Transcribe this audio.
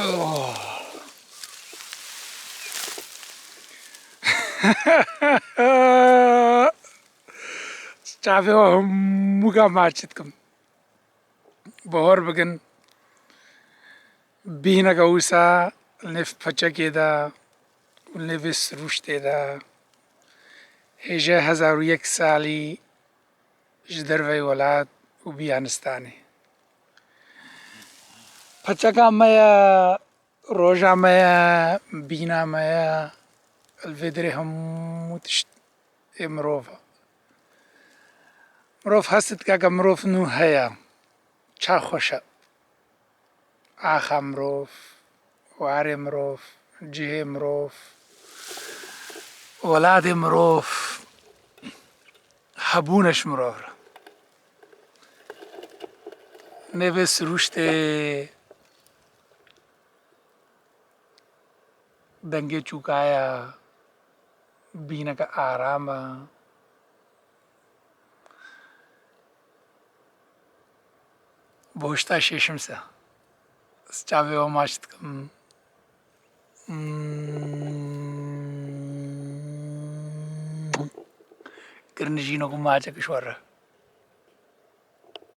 Oh. Stavo muga marchitkum. Bohor begin bina gausa nef pachakeda nevis rushteda هجا 1001 سالی جدروی ولاد و بیانستانی پچکا مایا روژا مایا بینا مایا الفدري هم تشت مروفا مروف هست که مروف نو هيا چا خوشا آخا مروف وعري مروف جه مروف ولاد مروف حبونش مروف نویس روشته دنگه چوکایا بینا کا آراما بوشتا ششمسا چاوی و ماشت کم کرنجینو کو ماچا کشورا